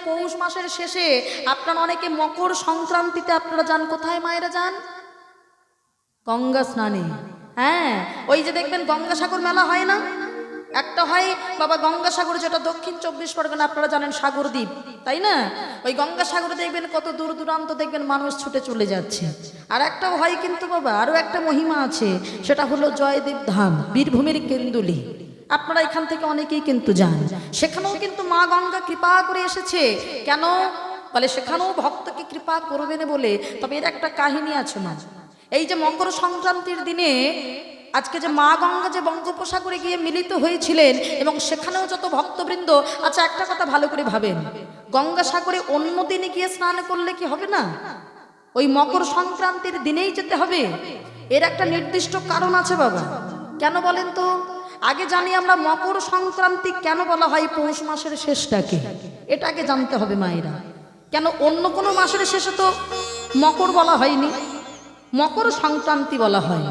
পৌষ মাসের শেষে আপনারা অনেকে মকর সংক্রান্তিতে আপনারা যান কোথায় মায়েরা যান? গঙ্গা স্নানে। হ্যাঁ, ওই যে দেখবেন গঙ্গাসাগর মেলা হয় না, একটা হয় বাবা গঙ্গাসাগর, যেটা দক্ষিণ 24 পরগনা, আপনারা জানেন সাগরদ্বীপ, তাই না? ওই গঙ্গাসাগরে দেখবেন কত দূর দূরান্ত দেখবেন মানুষ ছুটে চলে যাচ্ছে। আর একটাও হয় কিন্তু বাবা, আরও একটা মহিমা আছে, সেটা হলো জয়দেব ধাম, বীরভূমের কেন্দুলি। আপনারা এখান থেকে অনেকেই কিন্তু যান, সেখানেও কিন্তু মা গঙ্গা কৃপা করে এসেছে। কেন বলে? সেখানেও ভক্তকে কৃপা করবেন বলে। তবে এর একটা কাহিনী আছে মা। এই যে মকর সংক্রান্তির দিনে আজকে যে মা গঙ্গা যে বঙ্গোপসাগরে গিয়ে মিলিত হয়েছিলেন এবং সেখানেও যত ভক্তবৃন্দ, আচ্ছা একটা কথা ভালো করে ভাবেন, গঙ্গাসাগরে অন্য দিনে গিয়ে স্নান করলে কি হবে না? ওই মকর সংক্রান্তির দিনেই যেতে হবে। এর একটা নির্দিষ্ট কারণ আছে বাবা। কেন বলেন তো? আগে জানি আমরা মকর সংক্রান্তি কেন বলা হয় পৌষ মাসের শেষটাকে, এটা আগে জানতে হবে মায়েরা। কেন অন্য কোনো মাসের শেষে তো মকর বলা হয়নি, মকর সংক্রান্তি বলা হয়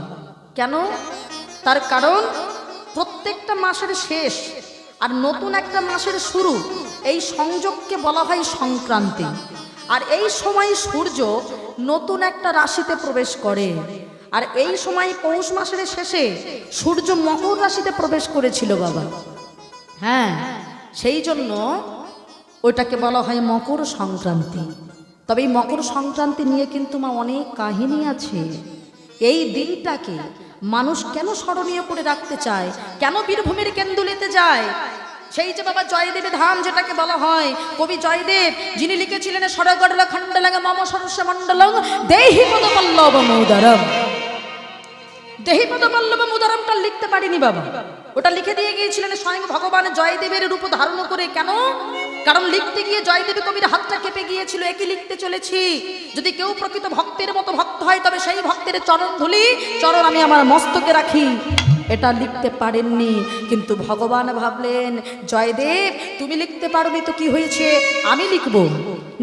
কেন? তার কারণ প্রত্যেকটা মাসের শেষ আর নতুন একটা মাসের শুরু, এই সংযোগকে বলা হয় সংক্রান্তি। আর এই সময় সূর্য নতুন একটা রাশিতে প্রবেশ করে, আর এই সময় পৌষ মাসের শেষে সূর্য মকর রাশিতে প্রবেশ করেছিল বাবা। হ্যাঁ, সেই জন্য ওইটাকে বলা হয় মকর সংক্রান্তি। তবে এই মকর সংক্রান্তি নিয়ে কিন্তু মা অনেক কাহিনী আছে। এই দিনটাকে মানুষ কেন স্মরণীয় করে রাখতে চায়, কেন বীরভূমের কেন্দুলিতে যায়? সেই যে বাবা জয়দেবের ধাম যেটাকে বলা হয়, কবি জয়দেব যিনি লিখেছিলেন সরগড়ল খণ্ডলং মম সরস্য মণ্ডলং দেহি পদপল্লব মুদরম। দেহি পদপল্লব মুদরমটা লিখতে পারিনি বাবা, ওটা লিখে দিয়ে গিয়েছিলেন স্বয়ং ভগবান জয়দেবের রূপ ধারণ করে। কেন? কারণ লিখতে গিয়ে জয়দেব কবির হাতটা কেঁপে গিয়েছিল, একই লিখতে চলেছি, যদি কেউ প্রকৃত ভক্তের মতো ভক্ত হয় তবে সেই ভক্তের চরণ ধুলি চরণ আমি আমার মস্তকে রাখি। এটা লিখতে পারেননি, কিন্তু ভগবান ভাবলেন জয়দেব তুমি লিখতে পারোনি তো কি হয়েছে, আমি লিখব।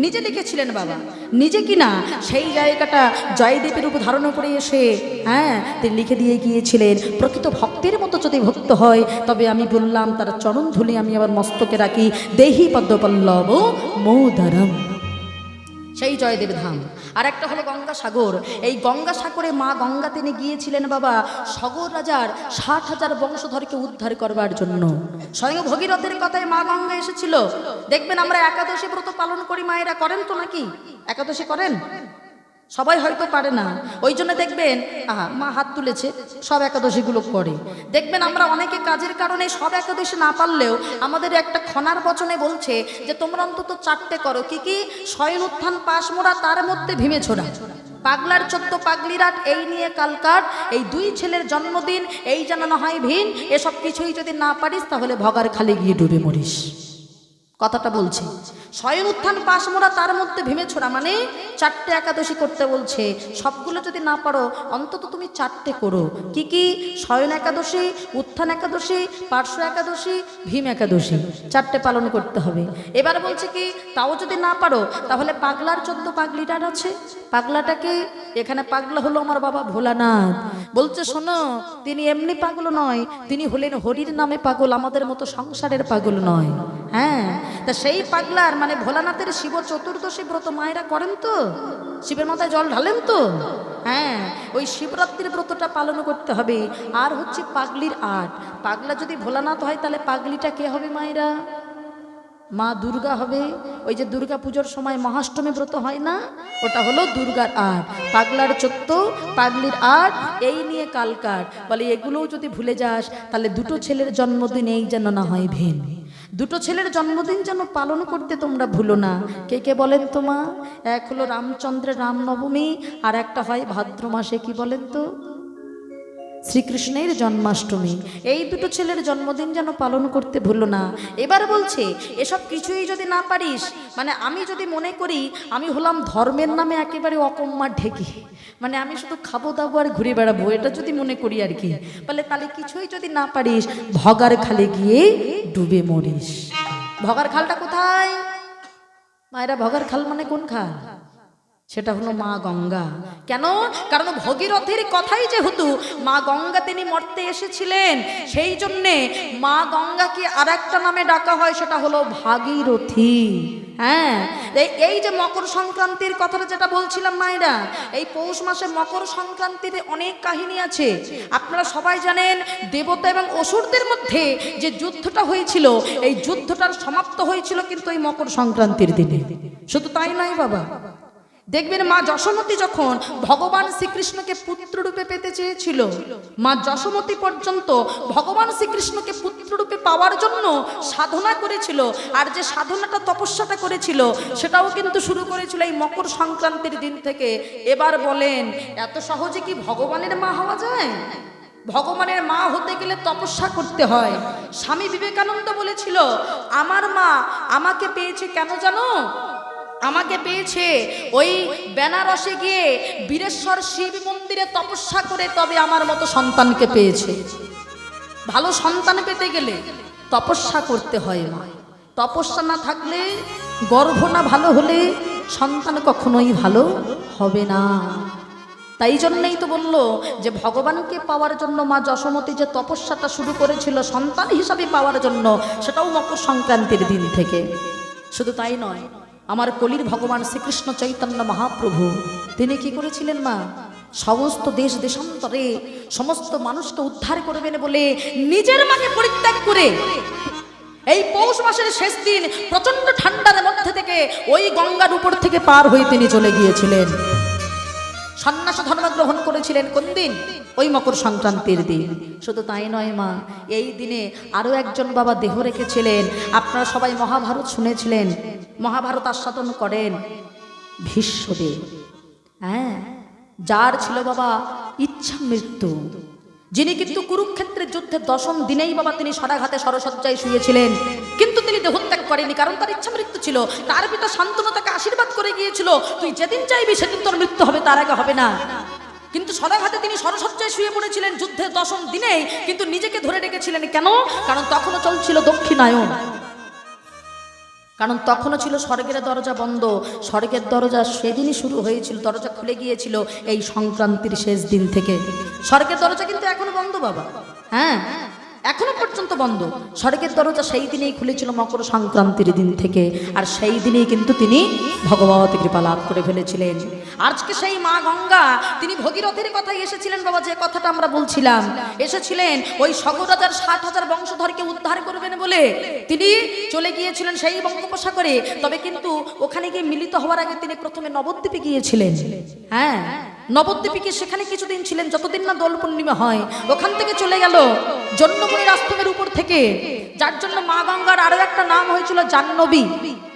নিজে লিখেছিলেন বাবা, নিজে কিনা সেই জায়গাটা জয়দেবের রূপ ধারণ করে এসে হ্যাঁ তিনি লিখে দিয়ে গিয়েছিলেন প্রকৃত ভক্তের মতো যদি ভক্ত হয় তবে আমি বললাম তার চরণ ধুলি আমি আবার মস্তকে রাখি। দেহি পদ্মপল্লব মোদরম, সেই জয়দেব ধাম। আর একটা হলো গঙ্গাসাগর। এই গঙ্গাসাগরে মা গঙ্গা তিনি গিয়েছিলেন বাবা সগর রাজার 60,000 বংশধরকে উদ্ধার করবার জন্য। স্বয়ং ভগীরথের কথায় মা গঙ্গা এসেছিল। দেখবেন আমরা একাদশী ব্রত পালন করি, মায়েরা করেন তো নাকি? একাদশী করেন? সবাই হয়তো পারে না, ওই জন্য দেখবেন মা হাত তুলেছে, সব একাদশীগুলো করে। দেখবেন আমরা অনেকে কাজের কারণে সব একাদশী না পারলেও আমাদের একটা খনার বচনে বলছে যে তোমরা অন্তত 4টে করো। কি কি? শয়ন উত্থান পাশ মোড়া, তার মধ্যে ভীমে ছোড়া, পাগলার 14 পাগলির আট, এই নিয়ে কালকাট, এই 2 ছেলের জন্মদিন, এই জানানো হয় ভিন। এসব কিছুই যদি না পারিস তাহলে ভগার খালে গিয়ে ডুবে মরিস। কথাটা বলছে শয়ন উত্থান পাশ মোড়া, তার মধ্যে ভীমে ছোড়া, মানে 4টে একাদশী করতে বলছে। সবগুলো যদি না পারো অন্তত তুমি 4টে করো। কি কি? শয়ন একাদশী, উত্থান একাদশী, পার্শ্ব একাদশী, ভীম একাদশী, 4টে পালন করতে হবে। এবার বলছে কি তাও যদি না পারো তাহলে পাগলার 14 পাগলিটার আছে, পাগলাটাকে, এখানে পাগলা হলো আমার বাবা ভোলানাথ। বলছে শোনো তিনি এমনি পাগল নয়, তিনি হলেন হরির নামে পাগল, আমাদের মতো সংসারের পাগল নয়। হ্যাঁ, তা সেই পাগলার মানে ভোলানাথের শিব চতুর্দশী ব্রত মায়েরা করেন তো? শিবের মাথায় জল ঢালেন তো? হ্যাঁ, ওই শিবরাত্রির ব্রতটা পালন করতে হবে। আর হচ্ছে পাগলির 8, পাগলা যদি ভোলানাথ হয় তাহলে পাগলিটা কে হবে মায়েরা? মা দুর্গা হবে। ওই যে দুর্গা পুজোর সময় মহাষ্টমী ব্রত হয় না, ওটা হলো দুর্গার 8, পাগলার 14, পাগলির 8, এই নিয়ে কালকাট। বলে এগুলোও যদি ভুলে যাস তাহলে 2টো ছেলের জন্মদিন এই যেন না হয় ভিন। 2টো ছেলের জন্মদিন যেন পালন করতে তোমরা ভুলো না। কে কে বলেন তো মা? এক হলো রামচন্দ্রের রামনবমী, আর একটা হয় ভাদ্র মাসে, কি বলেন তো? শ্রীকৃষ্ণের জন্মাষ্টমী। এই 2টো ছেলের জন্মদিন যেন পালন করতে ভুলো না। এবার বলছে এসব কিছুই যদি না পারিস, মানে আমি যদি মনে করি আমি হলাম ধর্মের নামে একেবারে অকম্মা ঢেকি, মানে আমি শুধু খাবো দাবো আর ঘুরে বেড়াবো, এটা যদি মনে করি আর কি, বলে তাহলে কিছুই যদি না পারিস ভগার খালে গিয়ে ডুবে মরিস। ভগার খালটা কোথায় মায়েরা? ভগার খাল মানে কোন খাল? সেটা হলো মা গঙ্গা। কেন? কারণ ভগীরথের কথাই যেহেতু মা গঙ্গা তিনি মর্তে এসেছিলেন, সেই জন্যে মা গঙ্গাকে আর একটা নামে ডাকা হয়, সেটা হলো ভাগীরথী। হ্যাঁ, এই যে মকর সংক্রান্তির কথাটা যেটা বলছিলাম মায়েরা, এই পৌষ মাসে মকর সংক্রান্তিতে অনেক কাহিনী আছে। আপনারা সবাই জানেন দেবতা এবং অসুরদের মধ্যে যে যুদ্ধটা হয়েছিল, এই যুদ্ধটার সমাপ্ত হয়েছিল কিন্তু এই মকর সংক্রান্তির দিনে। শুধু তাই নয় বাবা, দেখবেন মা যশোমতী যখন ভগবান শ্রীকৃষ্ণকে পুত্ররূপে পেতে চেয়েছিল, মা যশোমতী পর্যন্ত ভগবান শ্রীকৃষ্ণকে পুত্ররূপে পাওয়ার জন্য সাধনা করেছিল। আর যে সাধনাটা তপস্যাটা করেছিল সেটাও কিন্তু শুরু করেছিল এই মকর সংক্রান্তির দিন থেকে। এবার বলেন, এত সহজে কি ভগবানের মা হওয়া যায়? ভগবানের মা হতে গেলে তপস্যা করতে হয়। স্বামী বিবেকানন্দ বলেছিল, আমার মা আমাকে পেয়েছে কেন জানো? আমাকে পেয়েছে ওই বেনারসে গিয়ে বীরেশ্বর শিব মন্দিরে তপস্যা করে, তবে আমার মতো সন্তানকে পেয়েছে। ভালো সন্তান পেতে গেলে তপস্যা করতে হয় মা। তপস্যা না থাকলে, গর্ভ না ভালো হলে সন্তান কখনোই ভালো হবে না। তাই জন্যই তো বললো যে ভগবানকে পাওয়ার জন্য মা যশোমতী যে তপস্যাটা শুরু করেছিল সন্তান হিসাবে পাওয়ার জন্য, সেটাও মকর সংক্রান্তির দিন থেকে। শুধু তাই নয়, আমার কলির ভগবান শ্রীকৃষ্ণ চৈতন্য মহাপ্রভু তিনি কি করেছিলেন মা? সমস্ত দেশ দেশান্তরে সমস্ত মানুষকে উদ্ধার করবেন বলে নিজের মাকে পরিত্যাগ করে এই পৌষ মাসের শেষ দিন প্রচন্ড ঠান্ডার মধ্যে থেকে ওই গঙ্গার উপর থেকে পার হয়ে তিনি চলে গিয়েছিলেন। সন্ন্যাস ধর্ম গ্রহণ করেছিলেন কোন দিন? ওই মকর সংক্রান্তির দিন। শুধু তাই নয় মা, এই দিনে আরো একজন বাবা দেহ রেখেছিলেন। আপনারা সবাই মহাভারত শুনেছিলেন, মহাভারত আস্বাদন করেন ভীষ্মদেব। হ্যাঁ, যার ছিল বাবা ইচ্ছা মৃত্যু, যিনি কিন্তু কুরুক্ষেত্রের যুদ্ধের 10ম দিনেই বাবা তিনি সরাঘাতে সরসজ্জায় শুয়েছিলেন, কিন্তু তিনি দেহত্যাগ করেনি, কারণ তার ইচ্ছা মৃত্যু ছিল। তার পিতা শান্তনু তাকে আশীর্বাদ করে গিয়েছিল, তুই যেদিন চাইবি সেদিন তোর মৃত্যু হবে, তার আগে হবে না। কিন্তু সরাঘাতে তিনি সরসজ্জায় শুয়ে পড়েছিলেন যুদ্ধের 10ম দিনেই, কিন্তু নিজেকে ধরে রেখেছিলেন। কেন? কারণ তখনও চলছিল দক্ষিণায়ন, কারণ তখনও ছিল স্বর্গের দরজা বন্ধ। স্বর্গের দরজা সেদিনই শুরু হয়েছিল, দরজা খুলে গিয়েছিল এই সংক্রান্তির শেষ দিন থেকে। স্বর্গের দরজা কিন্তু এখনো বন্ধ বাবা, হ্যাঁ এখনো পর্যন্ত বন্ধ। স্বর্গের দরজা সেই দিনেই খুলেছিল মকর সংক্রান্তির দিন থেকে, আর সেই দিনেই কিন্তু তিনি ভগবতী কৃপা লাভ করে ফেলেছিলেন। আজকে সেই মা গঙ্গা তিনি ভগীরথের কথাই এসেছিলেন বাবা, যে কথাটা আমরা বলছিলাম। এসেছিলেন ওই সগরাজার 60,000 বংশধরকে উদ্ধার করবেন বলে তিনি চলে গিয়েছিলেন সেই বঙ্গোপসাগরে। তবে কিন্তু ওখানে গিয়ে মিলিত হওয়ার আগে তিনি প্রথমে নবদ্বীপে গিয়েছিলেন। হ্যাঁ, নবদ্বীপে গিয়ে সেখানে কিছুদিন ছিলেন, যতদিন না দোল পূর্ণিমা হয়। ওখান থেকে চলে গেল জন্মমণির আশ্রমের উপর থেকে, যার জন্য মা গঙ্গার আরো একটা নাম হয়েছিল জাহ্নবী।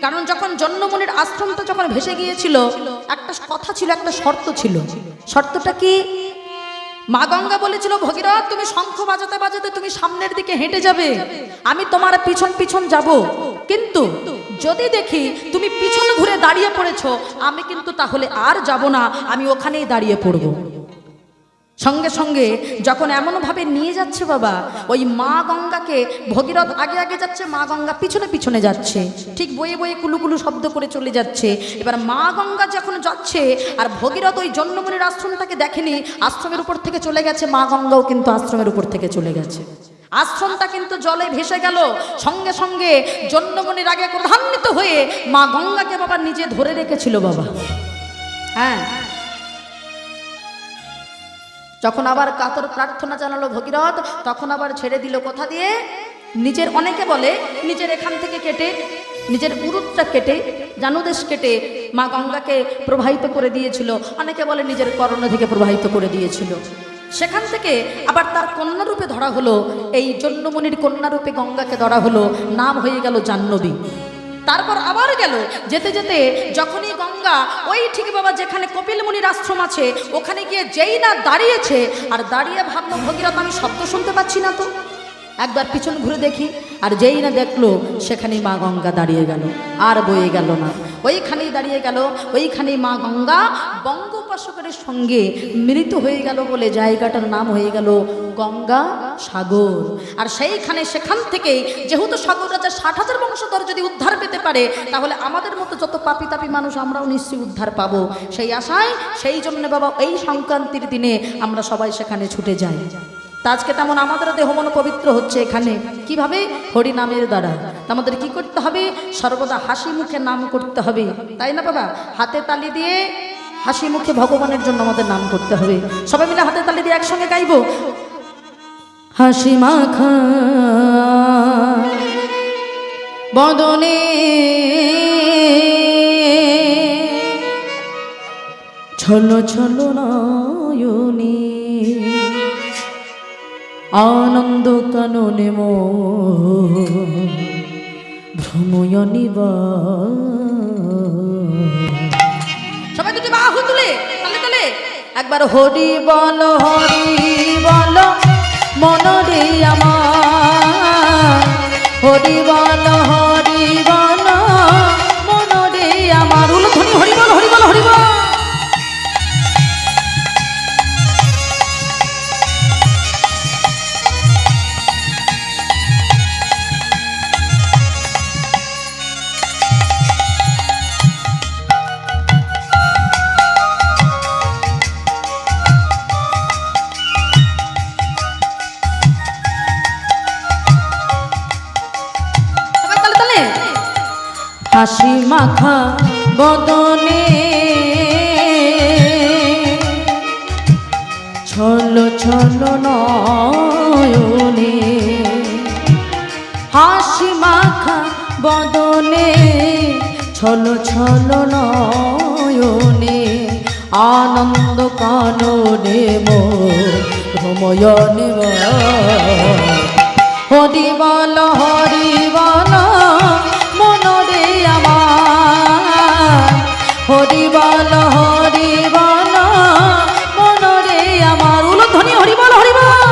কারণ যখন জন্মমণির আশ্রমটা যখন ভেসে গিয়েছিল, একটা কথা ছিল, একটা শর্ত ছিল। শর্তটা কি? মা গঙ্গা বলেছিল, ভগীরথ তুমি শঙ্খ বাজাতে বাজাতে তুমি সামনের দিকে হেঁটে যাবে, আমি তোমার পিছন পিছন যাব, কিন্তু যদি দেখি তুমি পিছন ঘুরে দাঁড়িয়ে পড়েছো, আমি কিন্তু তাহলে আর যাব না, আমি ওখানেই দাঁড়িয়ে পড়ব। সঙ্গে সঙ্গে যখন এমন ভাবে নিয়ে যাচ্ছে বাবা, ওই মা গঙ্গাকে ভগীরথ আগে আগে যাচ্ছে, মা গঙ্গা পিছনে পিছনে যাচ্ছে, ঠিক বয়ে বয়ে কুলুকুলু শব্দ করে চলে যাচ্ছে। এবার মা গঙ্গা যখন যাচ্ছে আর ভগীরথ ওই জন্মমণির আশ্রমটাকে দেখেনি, আশ্রমের উপর থেকে চলে গেছে, মা গঙ্গাও কিন্তু আশ্রমের উপর থেকে চলে গেছে। আশ্রমটা কিন্তু জলে ভেসে গেল। সঙ্গে সঙ্গে জন্মমণির আগে ক্রধান্বিত হয়ে মা গঙ্গাকে বাবা নিজে ধরে রেখেছিল বাবা। হ্যাঁ, যখন আবার কাতর প্রার্থনা জানালো ভগীরথ, তখন আবার ছেড়ে দিল কোথা দিয়ে? নিজের, অনেকে বলে নিজের এখান থেকে কেটে, নিজের উরুটটা কেটে, জানুদেশ কেটে মা গঙ্গাকে প্রবাহিত করে দিয়েছিল। অনেকে বলে নিজের কর্ণ থেকে প্রবাহিত করে দিয়েছিল। সেখান থেকে আবার তার কন্যারূপে ধরা হলো, এই জন্মমণির কন্যারূপে গঙ্গাকে ধরা হলো, নাম হয়ে গেল জাহ্নবী। তারপর আবার গেল, যেতে যেতে যখনই গঙ্গা ওই ঠিক বাবা যেখানে কপিল মুনির আশ্রম আছে ওখানে গিয়ে যেই না দাঁড়িয়েছে, আর দাঁড়িয়ে ভাবলো ভগীরথ আমি শব্দ শুনতে পাচ্ছি না তো, একবার পিছন ঘুরে দেখি, আর যেই না দেখলো সেখানেই মা গঙ্গা দাঁড়িয়ে গেল, আর বয়ে গেল না, ওইখানেই দাঁড়িয়ে গেল। ওইখানেই মা গঙ্গা বঙ্গোপসাগরের সঙ্গে মিলিত হয়ে গেল বলে জায়গাটার নাম হয়ে গেল গঙ্গা সাগর। আর সেইখানে সেখান থেকেই যেহেতু সাগর রাজা 60,000 বংশধর যদি উদ্ধার পেতে পারে, তাহলে আমাদের মতো যত পাপি তাপি মানুষ আমরাও নিশ্চয়ই উদ্ধার পাবো, সেই আশায় সেই জন্য বাবা এই সংক্রান্তির দিনে আমরা সবাই সেখানে ছুটে যাই। তা আজকে তেমন আমাদের দেহ মন পবিত্র হচ্ছে এখানে কিভাবে? হরিনামের দ্বারা। আমাদের কি করতে হবে? সর্বদা হাসি মুখে নাম করতে হবে, তাই না বাবা? হাতে তালি দিয়ে হাসি মুখে ভগবানের জন্য আমাদের নাম করতে হবে। সবাই মিলে হাতে তালি দিয়ে একসঙ্গে গাইবো। হাসি মাখা বদনে ছলো ছলো নয়নে আনন্দ কাননে ভ্রময়নিবা। সবাই দুটি বাহু তুলে তালে তালে একবার হরি বল মনরে আমার, হরি বল মনরে আমার। উলধ্বনি হরি বল হরি বল হরি বল। হাসি মাখা বদনে ছলো ছলো নয়নে, হাসি মাখা বদনে ছলো ছলো নয়নে আনন্দ কাননে ভ্রময়নে হরি বল মনরে আমার, হরি বল মনরে আমার। উলধ্বনি হরি বল হরি বল।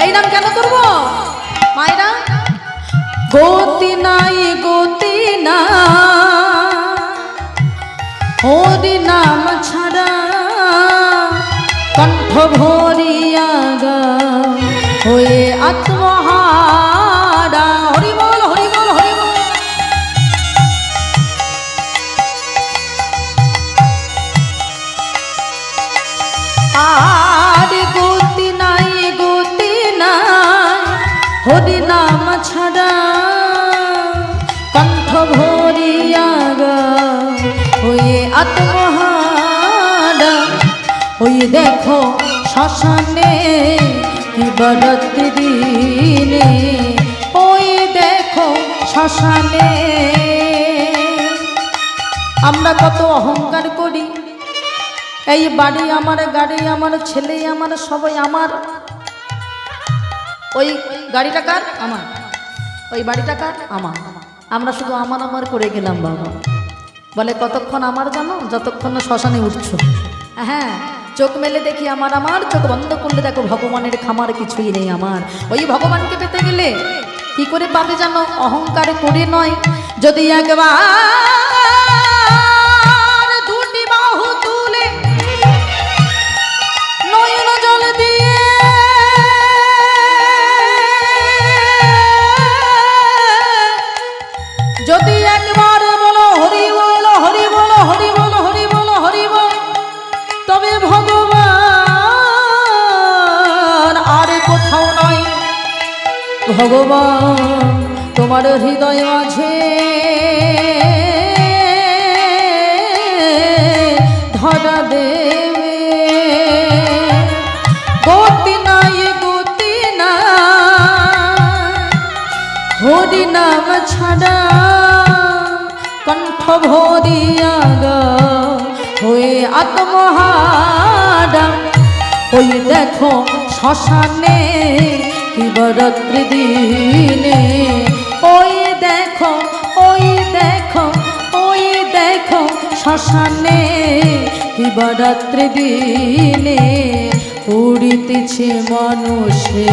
এই নাম কেন করব মায়েরা? গতি নাই হরি নাম ছাড়া কণ্ঠ ভরিয়া গা হয়ে আত্মহারা। হরি বল হরি বল হরি বল। আর গতি নাই হরি নাম ছাড়া কণ্ঠ ভরিয়া গা হয়ে আত্মহারা। ওই দেখো শ্মশানে কি বরাত্রি দিনে, ওই দেখো শ্মশানে আমরা কত অহংকার করি। এই বাড়ি আমার, গাড়ি আমার, ছেলে আমার, সবাই আমার। ওই গাড়িটা কার? আমার। ওই বাড়িটা কার? আমার। আমরা শুধু আমার করে গেলাম বাবা। বলে কতক্ষণ আমার জানো? যতক্ষণ না শ্মশানে উঠছো। হ্যাঁ, চোখ মেলে দেখি আমার, চোখ বন্ধ করলে দেখো ভগবানের খামার কিছুই নেই আমার। ওই ভগবানকে পেতে গেলে কি করে পাবে জানো? অহংকার করে নয়, যদি একবার দুটি বাহু তুলে নয়ন জল দিয়ে যদি একবার বলো হরি বল হরি বল হরি বল হরি বল হরি বল, তবে ভগবান আর কোথাও নয়। ভগবান তোমার হৃদয় মাঝে ধরা দেবে। গতি নাই হরি নাম ছাড়া কণ্ঠ ভরিয়া গা হয়ে আত্মহারা। ওই দেখো শ্মশানে কি বরাত্রি দিনে, ওই দেখো শ্মশানে কি বরাত্রি দিনে পুড়িতেছে মানুষে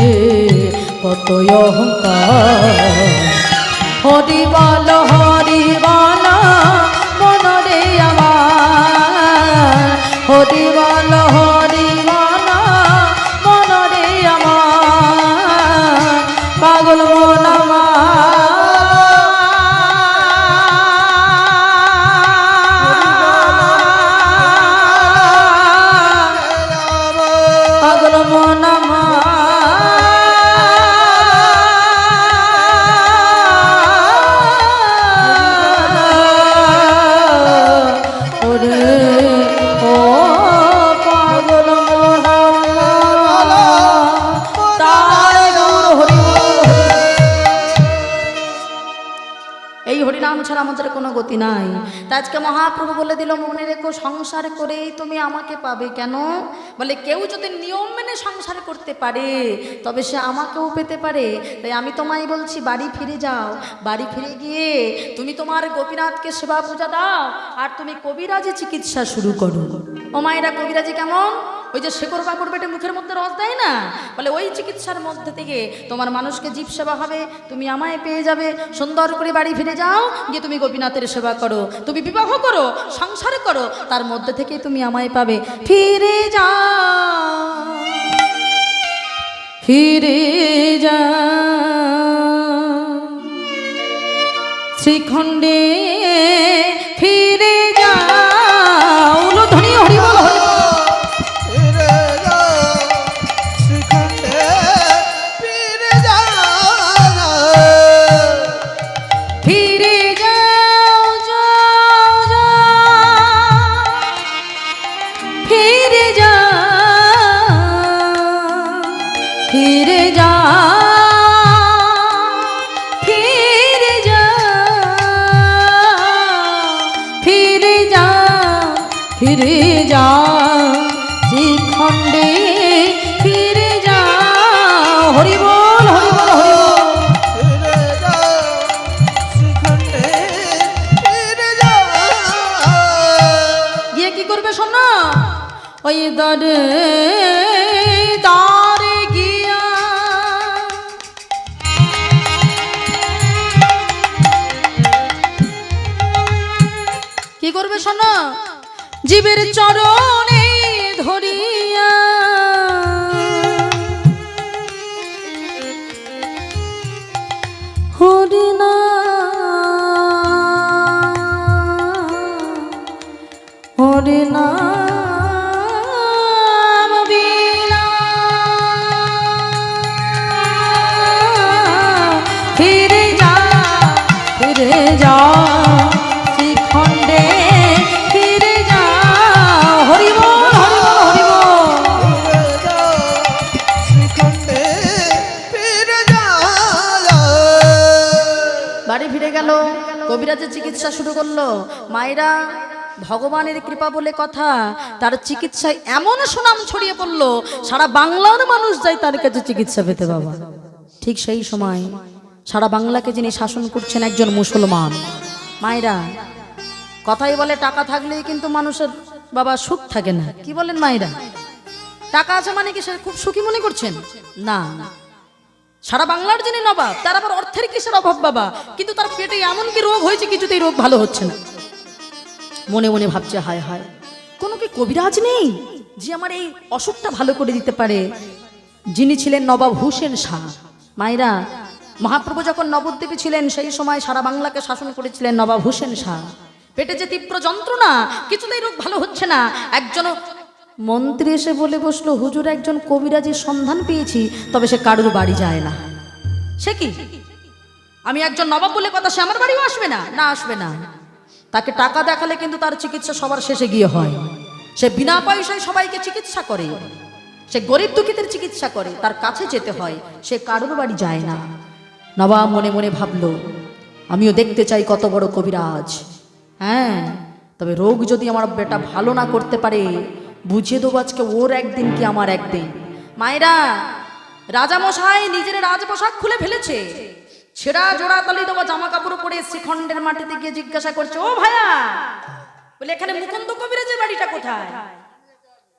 কত অহংকার। হরি বল মনরে আমার, হরি বল মনরে আমার পাগল মন পাগল মন ছাড়া আমাদের কোনো গতি নাই। তা আজকে মহাপ্রভু বলে দিল মনে রেখো সংসার করেই তুমি আমাকে পাবে। কেন বলে কেউ যদি নিয়ম মেনে সংসার করতে পারে তবে সে আমাকেও পেতে পারে। তাই আমি তোমায় বলছি বাড়ি ফিরে যাও, বাড়ি ফিরে গিয়ে তুমি তোমার গোপীনাথকে সেবা পূজা দাও আর তুমি কবিরাজি চিকিৎসা শুরু করো। ও মায়েরা কবিরাজি কেমন? ওই যে শেকড় বাকড় বেটে মুখের মধ্যে রস দেয় না, বলে ওই চিকিৎসার মধ্যে থেকে তোমার মানুষকে জীব সেবা হবে, তুমি আমায় পেয়ে যাবে। সুন্দর করে বাড়ি ফিরে যাও, গিয়ে তুমি গোপীনাথের সেবা করো, তুমি বিবাহ করো, সংসার করো, তার মধ্যে থেকে তুমি আমায় পাবে। ফিরে যাও, ফিরে যাও শ্রীখণ্ডে, ফিরে যাও। ধনী হরি বল হরি ফিরে যাও শ্রীখণ্ডে, ফিরে যাও। হরি বল হরি বল হরি বল। ফিরে যাও শ্রীখণ্ডে, ফিরে যাও। গিয়ে কি করবে শোনো, ওই দরে দারে গিয়া কি করবে শোনো, জীবের চরণে ধরিয়া হরি নাম বিনা ফিরে যা, ফিরে যা শ্রীখণ্ডে, ফিরে যা। হরি বল হরি বল হরি বল। ফিরে যাও শ্রীখণ্ডে, ফিরে যাও। বাড়ি ফিরে গেল, কবিরাজের চিকিৎসা শুরু করলো। মায়েরা ভগবানের কৃপা বলে কথা, তার চিকিৎসায় এমন সুনাম ছড়িয়ে পড়লো সারা বাংলার মানুষ যায় তার কাছে চিকিৎসা পেতে। বাবা ঠিক সেই সময় সারা বাংলাকে যিনি শাসন করছেন একজন মুসলমান। মায়েরা কথাই বলে টাকা থাকলেই কিন্তু মানুষের বাবা সুখ থাকে না। কি বলেন মায়েরা? টাকা আছে মানে কি সে খুব সুখী মনে করছেন? না, সারা বাংলার যিনি নবাব তার আবার অর্থের কিসের অভাব বাবা, কিন্তু তার পেটে এমন কি রোগ হয়েছে কিছুতেই রোগ ভালো হচ্ছে না। মনে মনে ভাবছে হায় হায়, কোনো কি কবিরাজ নেই যে আমার এই অসুখটা ভালো করে দিতে পারে? যিনি ছিলেন নবাব হুসেন শাহ। মায়েরা মহাপ্রভু যখন নবদ্বীপে ছিলেন সেই সময় সারা বাংলাকে শাসন করেছিলেন নবাব হুসেন শাহ। পেটে যে তীব্র যন্ত্রণা, কিছুতেই রোগ ভালো হচ্ছে না। একজন মন্ত্রী এসে বলে বসলো, হুজুর একজন কবিরাজের সন্ধান পেয়েছি, তবে সে কারুর বাড়ি যায় না। সে কি? আমি একজন নবাব বলে কথা, সে আমার বাড়িও আসবে না? না, আসবে না। তাকে টাকা দেখালে কিন্তু তার চিকিৎসা সবার শেষে গিয়ে হয়। সে বিনা পয়সায় সবাইকে চিকিৎসা করে, সে গরিব দুঃখীদের চিকিৎসা করে, তার কাছে যেতে হয়, সে কারোর বাড়ি যায় না। নবাব মনে মনে ভাবলো, আমিও দেখতে চাই কত বড় কবিরাজ। হ্যাঁ, তবে রোগ যদি আমার বেটা ভালো না করতে পারে, বুঝিয়ে দেবো আজকে ওর একদিন কি আমার একদিন। মায়েরা রাজামশাই নিজের রাজপোশাক খুলে ফেলেছে, ছেঁড়া জোড়া তালি দেওয়া জামা কাপড় পরে শ্রীখণ্ডের মাটিতে গিয়ে জিজ্ঞাসা করছে, ও ভাইয়া, বলে এখানে মুকুন্দ কবিরাজের বাড়িটা কোথায়?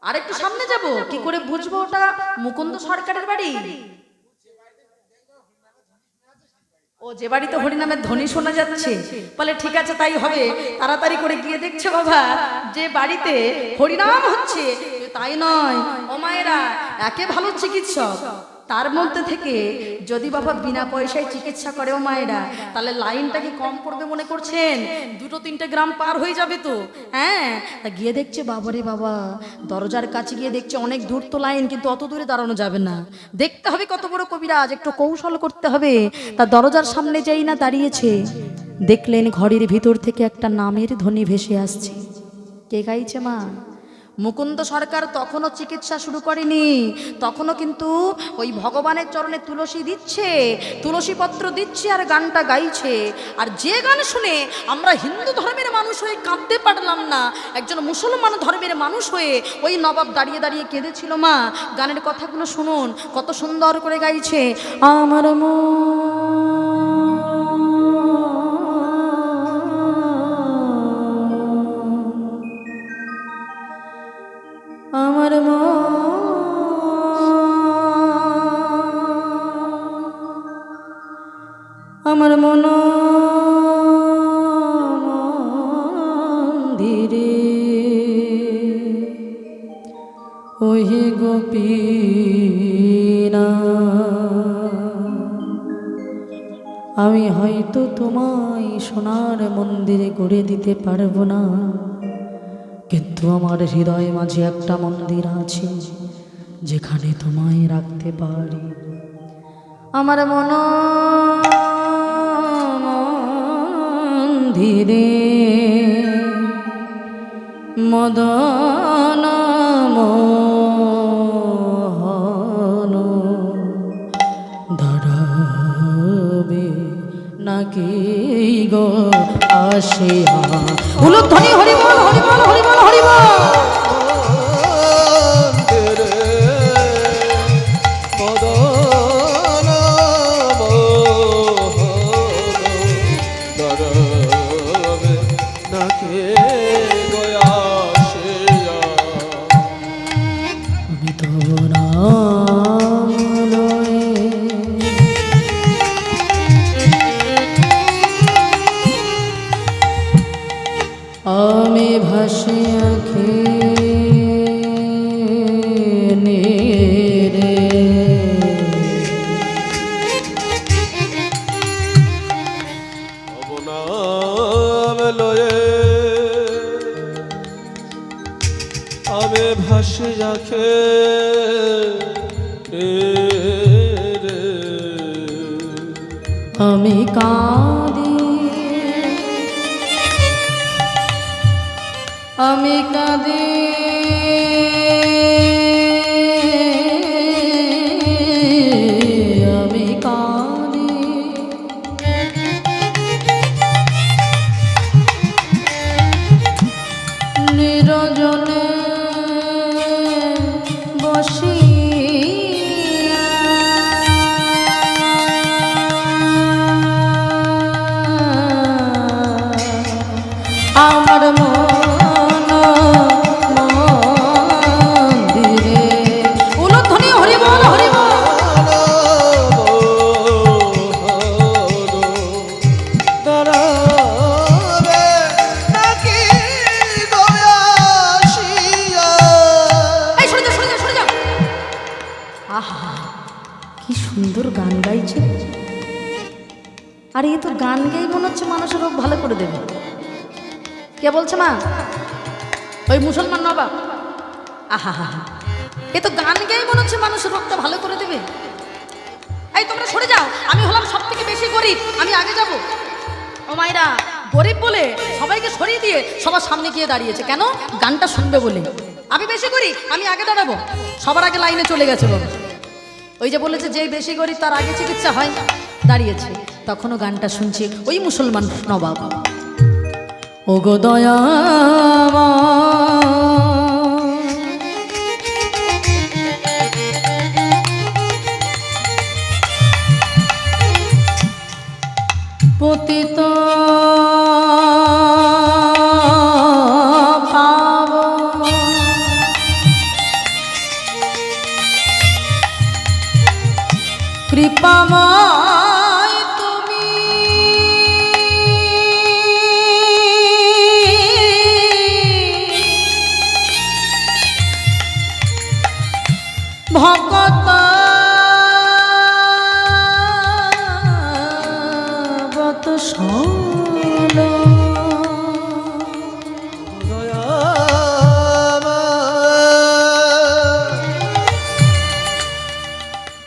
আর একটু সামনে যাব, কি করে বুঝবো ওটা মুকুন্দ সরকারের বাড়ি? ও যে বাড়িতে হরিনামের ধ্বনি শোনা যাচ্ছে, বলে ঠিক আছে তাই হবে। তাড়াতাড়ি করে গিয়ে দেখছে বাবা যে বাড়িতে হরিনাম হচ্ছে, তাই নয় ও মায়েরা, একে ভালো চিকিৎসক তার মধ্যে থেকে যদি বাবা বিনা পয়সায় চিকিৎসা করে ও মায়েরা, তাহলে লাইনটা কি কম পড়বে মনে করছেন? 2-3টে গ্রাম পার হয়ে যাবে তো। হ্যাঁ, তা গিয়ে দেখছে বাবারে বাবা, দরজার কাছে গিয়ে দেখছে অনেক দূর তো লাইন, কিন্তু অত দূরে দাঁড়ানো যাবে না। দেখতে হবে কত বড় কবিরাজ, একটু কৌশল করতে হবে। তা দরজার সামনে যেই না দাঁড়িয়েছে, দেখলেন ঘরের ভিতর থেকে একটা নামের ধ্বনি ভেসে আসছে। কে গাইছে মা? মুকুন্দ সরকার তখনও চিকিৎসা শুরু করেনি, তখনও কিন্তু ওই ভগবানের চরণে তুলসী দিচ্ছে, তুলসী পত্র দিচ্ছে আর গানটা গাইছে। আর যে গান শুনে আমরা হিন্দু ধর্মের মানুষ হয়ে কাঁদতে পারলাম না, একজন মুসলমান ধর্মের মানুষ হয়ে ওই নবাব দাঁড়িয়ে দাঁড়িয়ে কেঁদেছিল। মা, গানের কথাগুলো শুনুন, কত সুন্দর করে গাইছে। আমার আমার আমার মন মন্দিরে ওহে গোপীনা, আমি হয়তো তোমায় সোনার মন্দিরে গড়ে দিতে পারবো না, কিন্তু আমার হৃদয় মাঝে একটা মন্দির আছে যেখানে তোমায় রাখতে পারি। আমার মন মন্দিরে মদন মোহন দাঁড়াবে নাকি গো আসিয়া। উলুধ্বনি হরিবল হরিবল হরিবল হরিবল। আমি তো নাম লয়ে আমি ভাসি আঁখে রে। আমি ভাসি যাকে আমি কাঁদি আমি কাঁদি আমি কাঁদি নিরজনে বসিয়া আমার মন মন্দিরে। উলুধ্বনি হরিবল হরিবল। দাঁড়াবে নাকি গয়াসিয়া। এই সরে যাও সরে যাও সরে যাও। আহা, কি সুন্দর গান গাইছে। আর এ তো গান গেয়ে মনে হচ্ছে মানুষের রোগ ভালো করে দেবে। কে বলছে মা? ওই মুসলমান নবাব। আহা হা, এ তো গান গেয়ে মনে হচ্ছে মানুষের রোগটা ভালো করে দেবে। এই তোমরা সরে যাও, আমি হলাম সব থেকে বেশি গরিব, আমি আগে যাব। ও মাইরা, গরিব বলে সবাইকে সরিয়ে দিয়ে সবার সামনে গিয়ে দাঁড়িয়েছে কেন? গানটা শুনবে বলে। আমি বেশি গরিব, আমি আগে দাঁড়াবো। সবার আগে লাইনে চলে গেছে বাবা। ওই যে বলেছে যে বেশি গরিব তার আগে চিকিৎসা হয়, দাঁড়িয়েছে। তখনও গানটা শুনছে ওই মুসলমান নবাব। ও গো দয়া পতিত পাবন কৃপাময় তুমি ভকত বত সল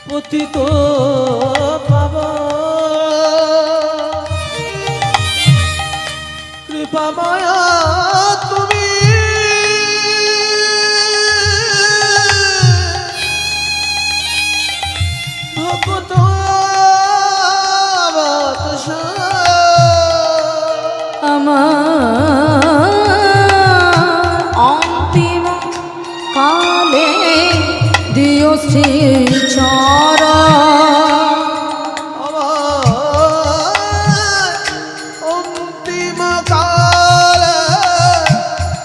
পতিত পাবা কৃপা মায়া তুমি ভগত বৎস আমার অন্তিম কালে দিও শ্রী চরা আমার অন্তিম কালে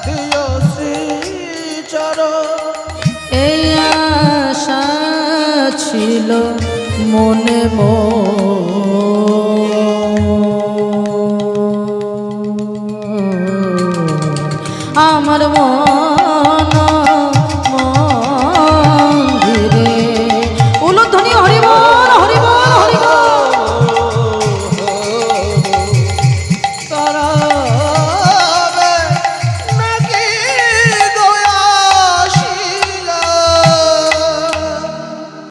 দিও শ্রীচর এই আশা ছিল মনে আমার মন